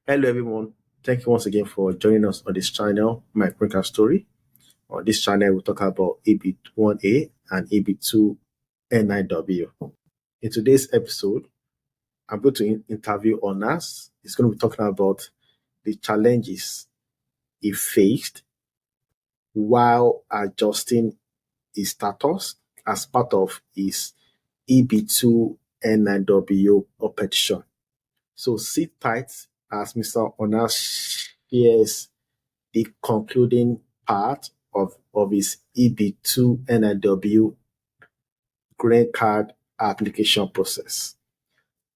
Hello, everyone. Thank you once again for joining us on this channel, My Printer Story. On this channel, we'll talk about EB1A and EB2-NIW. In today's episode, I'm going to interview Onas. He's going to be talking about the challenges he faced while adjusting his status as part of his EB2-NIW petition. So sit tight as Mr. Onas shares the concluding part of his EB2-NIW green card application process.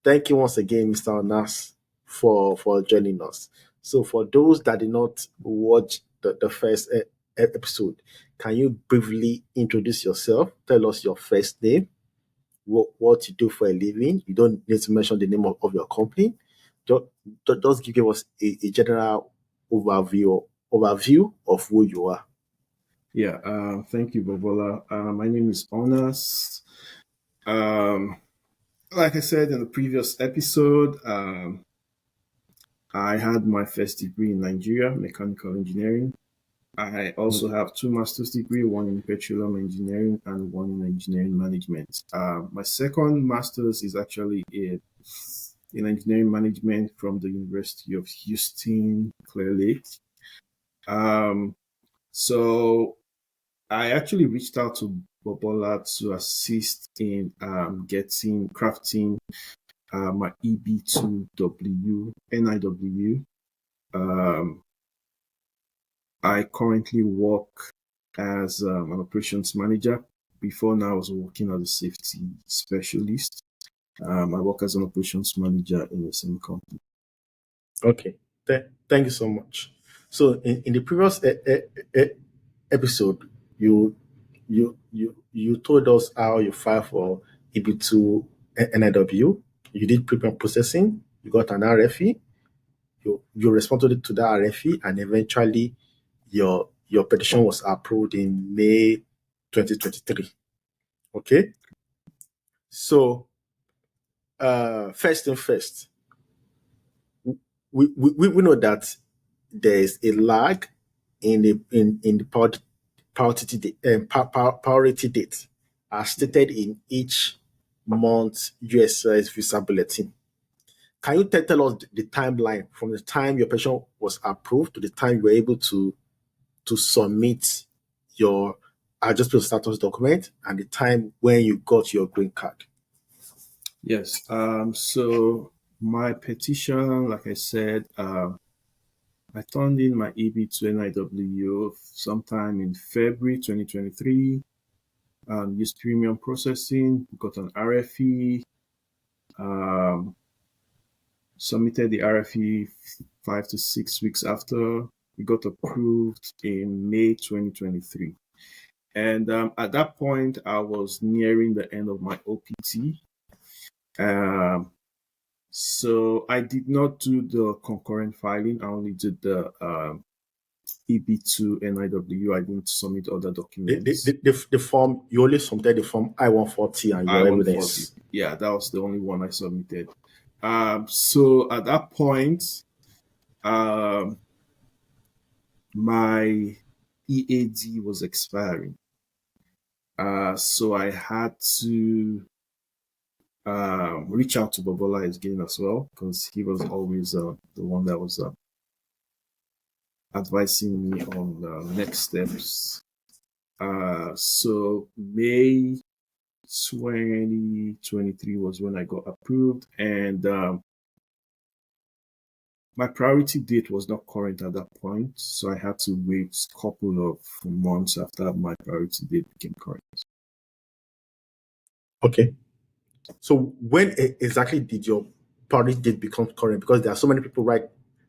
Thank you once again, Mr. Onas, for joining us. So for those that did not watch the first episode, can you briefly introduce yourself? Tell us your first name, what you do for a living. You don't need to mention the name of your company. Just give us a general overview of who you are. Yeah, thank you, Bobola. My name is Onas. Like I said in the previous episode, I had my first degree in Nigeria, mechanical engineering. I also have two master's degrees, one in petroleum engineering and one in engineering management. My second master's is actually in engineering management from the University of Houston, Clear Lake. So I actually reached out to Bobola to assist in crafting my EB2-NIW. I currently work as an operations manager. Before now, I was working as a safety specialist. I work as an operations manager in the same company. Okay, thank you so much. So in the previous episode, you told us how you filed for EB2 NIW. You did pre-print processing. You got an RFE. You responded to the RFE, and eventually your petition was approved in May 2023. Okay. So first thing first, we know that there is a lag in the priority date as stated in each month's USCIS visa bulletin. Can you tell us the timeline from the time your petition was approved to the time you were able to submit your adjustment status document and the time when you got your green card? Yes. So my petition, like I said, I turned in my EB2-NIW sometime in February 2023. Used premium processing, got an RFE, submitted the RFE 5 to 6 weeks after. We got approved in May 2023. And at that point, I was nearing the end of my OPT. So I did not do the concurrent filing. I only did the EB2-NIW. I didn't submit other documents. The form, you only submitted the form I-140 and your evidence. Yeah, that was the only one I submitted. So at that point, my EAD was expiring. So I had to reach out to Bobola again as well, because he was always the one that was advising me on the next steps. So May 2023 was when I got approved, and my priority date was not current at that point, so I had to wait a couple of months after my priority date became current. Okay. So when exactly did your priority date become current? Because there are so many people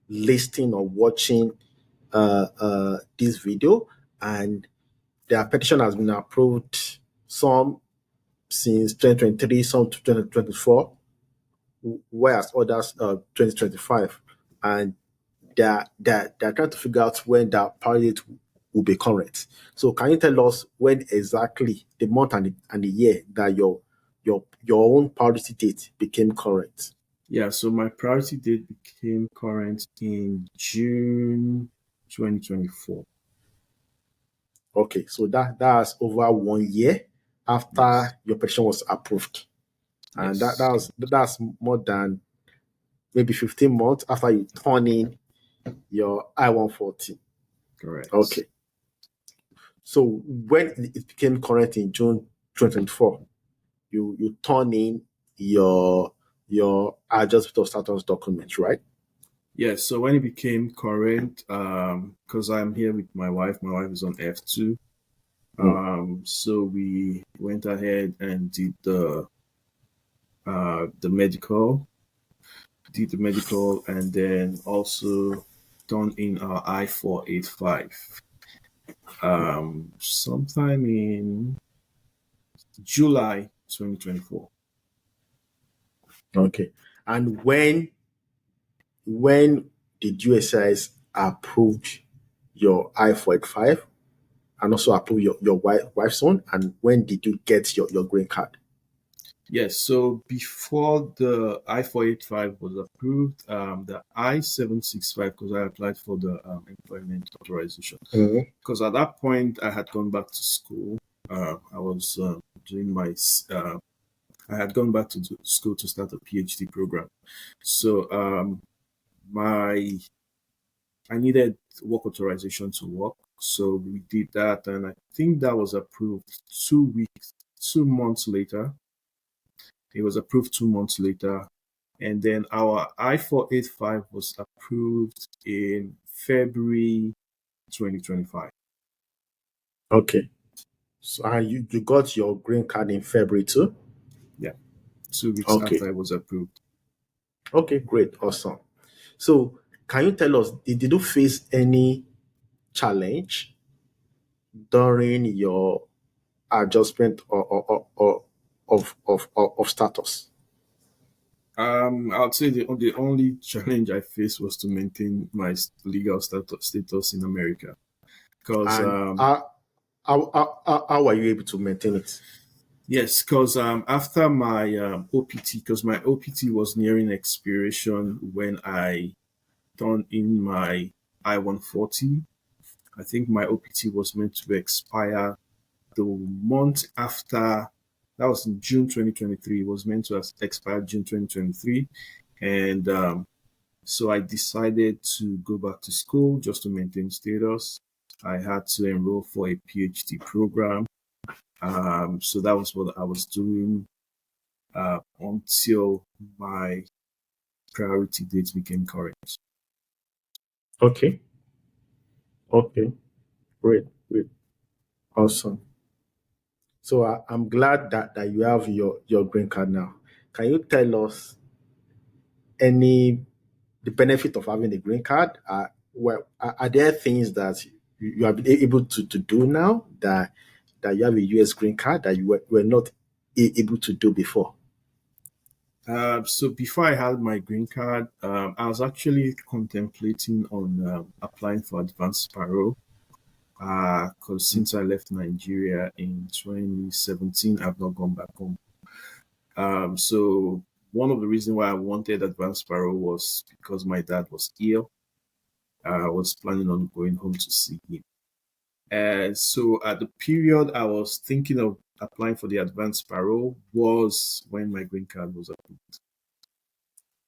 listening or watching this video, and their petition has been approved, some since 2023, some 2024, whereas others 2025, and they're trying to figure out when that priority date will be current. So can you tell us when exactly, the month and the year, that your own priority date became current? Yeah, so my priority date became current in June 2024. Okay, so that's over 1 year after Yes. your petition was approved, and Yes. that's more than maybe 15 months after you turn in your I-140. Correct. Okay, so when it became current in June 2024, you turn in your adjustment of status document, right? Yes, so when it became current, because I'm here with my wife is on F2. Mm. So we went ahead and the medical, did the medical, and then also turned in our I-485 sometime in July 2024. Okay, and when did USCIS approve your I-485 and also approve your wife's one? And when did you get your green card? Yes, so before the I-485 was approved, the I-765, because I applied for the employment authorization. Mhm. Because at that point, I had gone back to school. I was doing I had gone back to school to start a PhD program. So my I needed work authorization to work. So we did that, and I think that was approved 2 months later. It was approved 2 months later. And then our I-485 was approved in February 2025. Okay, so you got your green card in February too? Yeah, 2 weeks Okay, after it was approved. okay, great, awesome. So can you tell us, did you face any challenge during your adjustment of status? I would say the only challenge I faced was to maintain my legal status in America. Because, And how are you able to maintain it? yes, because after my OPT, because my OPT was nearing expiration when I turned in my I-140. I think my OPT was meant to expire the month after. That was in June 2023. It was meant to expire June 2023. And so I decided to go back to school just to maintain status. I had to enroll for a PhD program. So that was what I was doing until my priority date became current. Okay, okay, great, great, awesome. So I'm glad that you have your green card now. Can you tell us any the benefit of having a green card? Are there things that you have been able to do now that you have a US green card that you were not able to do before? So before I had my green card, I was actually contemplating on applying for advanced parole. Because since I left Nigeria in 2017, I've not gone back home. So one of the reasons why I wanted advanced parole was because my dad was ill. I was planning on going home to see him. And so at the period I was thinking of applying for the advanced parole was when my green card was approved.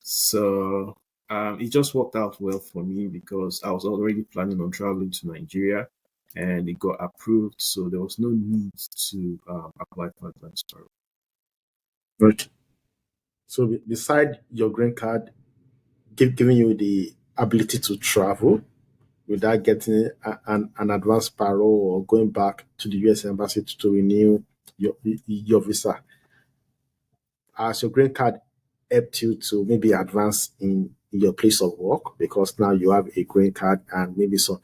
So it just worked out well for me because I was already planning on traveling to Nigeria and it got approved. So there was no need to apply for advanced parole. Right. So beside your green card giving you the ability to travel without getting an advance parole or going back to the US embassy to renew your visa, as your green card helped you to maybe advance in your place of work because now you have a green card and maybe some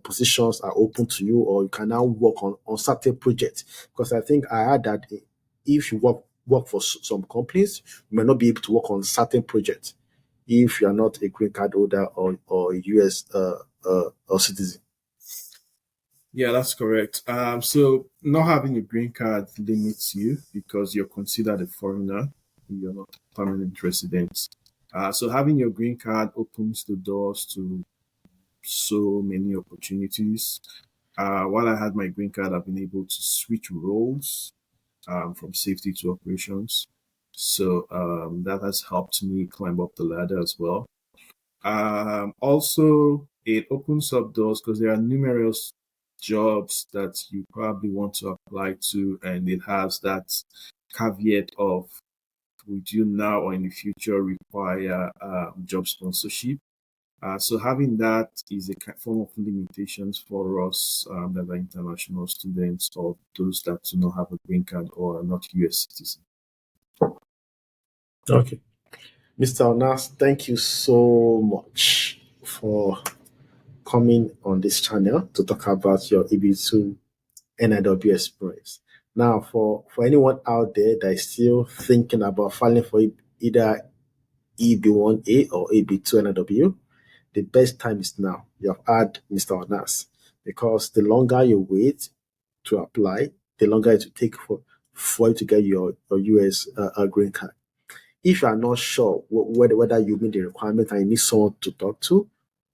positions are open to you or you can now work on certain projects. Because I think I heard that if you work for some companies, you may not be able to work on certain projects if you are not a green card holder or a US or citizen. Yeah, that's correct. So not having a green card limits you because you're considered a foreigner. You're not a permanent resident. So having your green card opens the doors to so many opportunities. While I had my green card, I've been able to switch roles from safety to operations. So that has helped me climb up the ladder as well. Also, it opens up doors because there are numerous jobs that you probably want to apply to, and it has that caveat of would you now or in the future require job sponsorship? So having that is a form of limitations for us that are international students or those that do not have a green card or are not US citizens. Okay. Mr. Onas, thank you so much for coming on this channel to talk about your EB2 NIW experience. Now, for anyone out there that is still thinking about filing for either EB1A or EB2 NIW, the best time is now. You have had Mr. Onas, because the longer you wait to apply, the longer it will take for you to get your US green card. If you are not sure whether you meet the requirement and you need someone to talk to,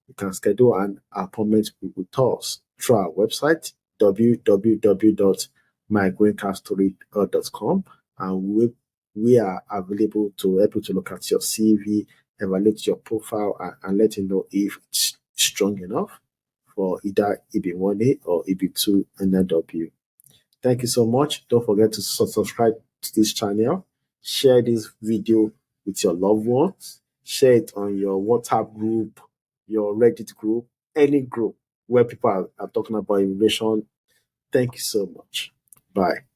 you can schedule an appointment with us through our website, www.mygreencardstory.com, and we are available to help you to look at your CV, evaluate your profile, and let you know if it's strong enough for either EB1A or EB2-NIW. Thank you so much. Don't forget to subscribe to this channel. Share this video with your loved ones. Share it on your WhatsApp group, your Reddit group, any group where people are talking about immigration. Thank you so much. Bye.